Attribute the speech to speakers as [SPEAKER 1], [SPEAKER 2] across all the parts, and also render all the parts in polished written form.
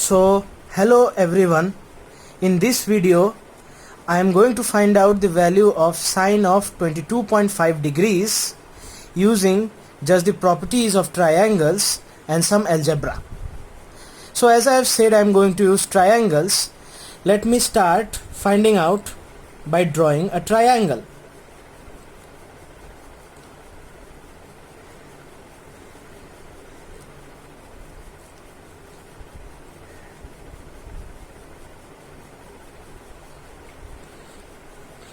[SPEAKER 1] So hello everyone, in this video I am going to find out the value of sine of 22.5 degrees using just the properties of triangles and some algebra. So as I have said, I am going to use triangles. Let me start finding out by drawing a triangle.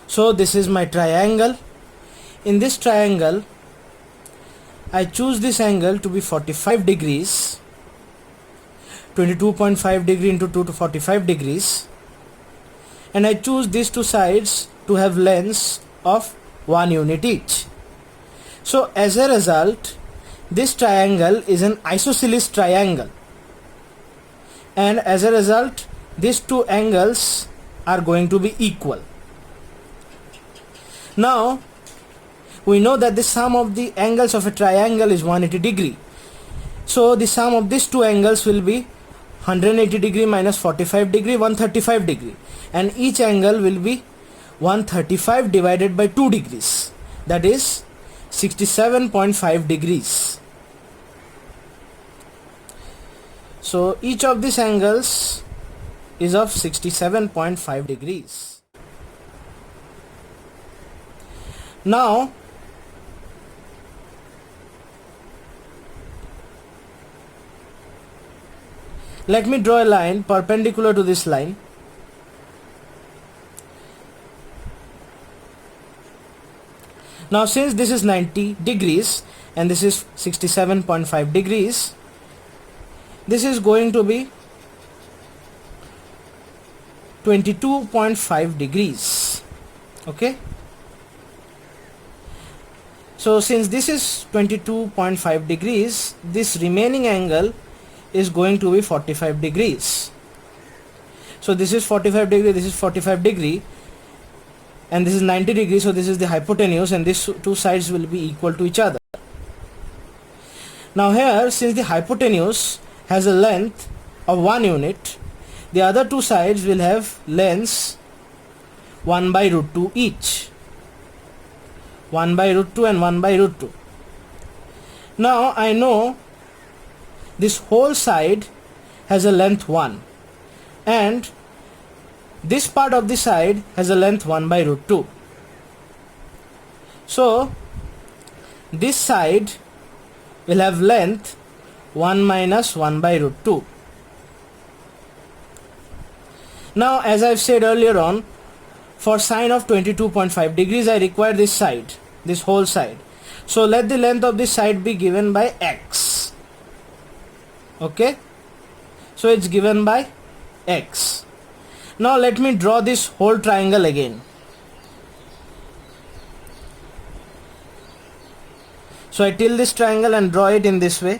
[SPEAKER 1] So this is my triangle. In this triangle, I choose this angle to be 45 degrees, 22.5 degree into 2 to 45 degrees, and I choose these two sides to have lengths of 1 unit each. So as a result, this triangle is an isosceles triangle, and as a result, these two angles are going to be equal. Now we know that the sum of the angles of a triangle is 180 degree. So the sum of these two angles will be 180 degree minus 45 degree, 135 degree, and each angle will be 135 divided by 2 degrees, that is 67.5 degrees. So each of these angles is of 67.5 degrees. Now let me draw a line perpendicular to this line. Now since this is 90 degrees and this is 67.5 degrees, this is going to be 22.5 degrees. Okay. So since this is 22.5 degrees, this remaining angle is going to be 45 degrees. So this is 45 degree, this is 45 degree, and this is 90 degrees, so this is the hypotenuse, and these two sides will be equal to each other. Now here, since the hypotenuse has a length of 1 unit, the other two sides will have lengths 1 by root 2 each. 1 by root 2 and 1 by root 2. Now I know this whole side has a length 1, and this part of the side has a length 1 by root 2. So this side will have length 1 minus 1 by root 2. Now as I've said earlier on, for sine of 22.5 degrees I require this side, this whole side. So let the length of this side be given by x. Okay, so it's given by x. Now let me draw this whole triangle again. So I tilt this triangle and draw it in this way.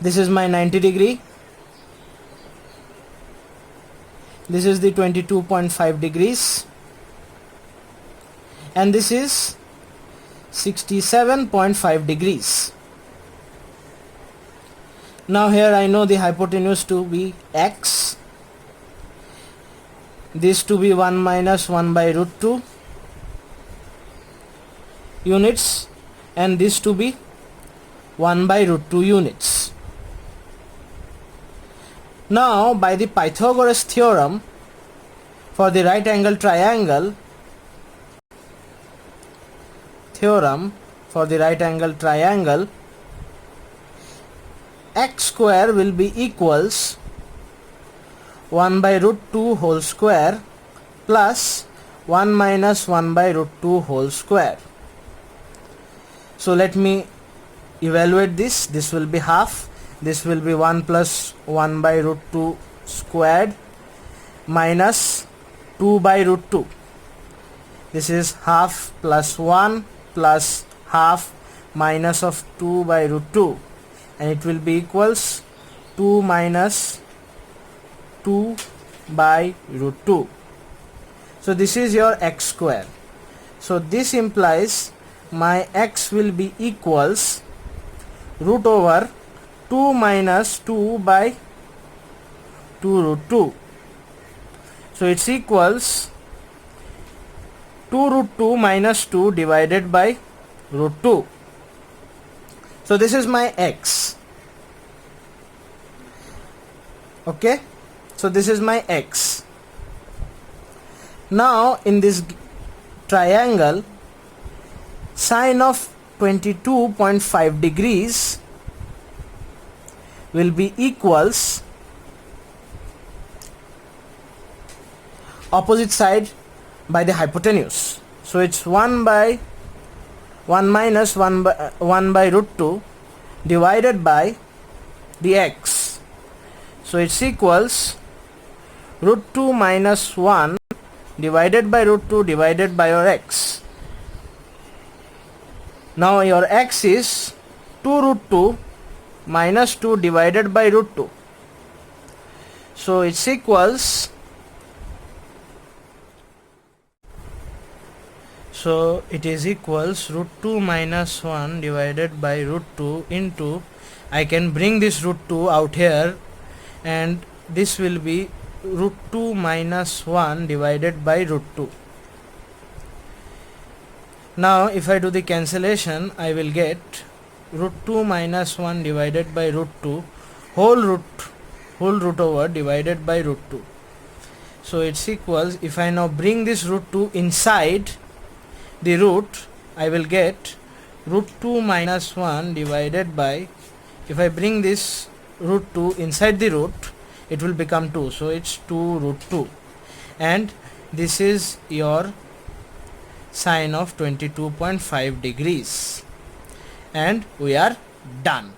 [SPEAKER 1] This is my 90 degree. This is the 22.5 degrees, and this is 67.5 degrees. Now here I know the hypotenuse to be x, this to be 1 minus 1 by root 2 units, and this to be 1 by root 2 units. Now by the Pythagoras theorem for the right angle triangle, x square will be equals 1 by root 2 whole square plus 1 minus 1 by root 2 whole square. So let me evaluate this. This will be half. This will be 1 plus 1 by root 2 squared minus 2 by root 2. This is half plus 1 plus half minus of 2 by root 2, and it will be equals 2 minus 2 by root 2. So this is your x square. So this implies my x will be equals root over 2 minus 2 by 2 root 2. So it's equals 2 root 2 minus 2 divided by root 2. So this is my x. Okay, so this is my x. Now in this triangle, sine of 22.5 degrees will be equals opposite side by the hypotenuse. So it's 1 minus 1 by root 2 divided by the x. So it's equals root 2 minus 1 divided by root 2 divided by your x. Now your x is 2 root 2 minus 2 divided by root 2. So it's equals, so it is equals root 2 minus 1 divided by root 2 into, I can bring this root 2 out here, and this will be root 2 minus 1 divided by root 2. Now if I do the cancellation, I will get root 2 minus 1 divided by root 2 whole root over divided by root 2. So it's equals, if I now bring this root 2 inside the root, I will get root 2 minus 1 divided by, if I bring this root 2 inside the root, it will become 2. So it's 2 root 2, and this is your sine of 22.5 degrees, and we are done.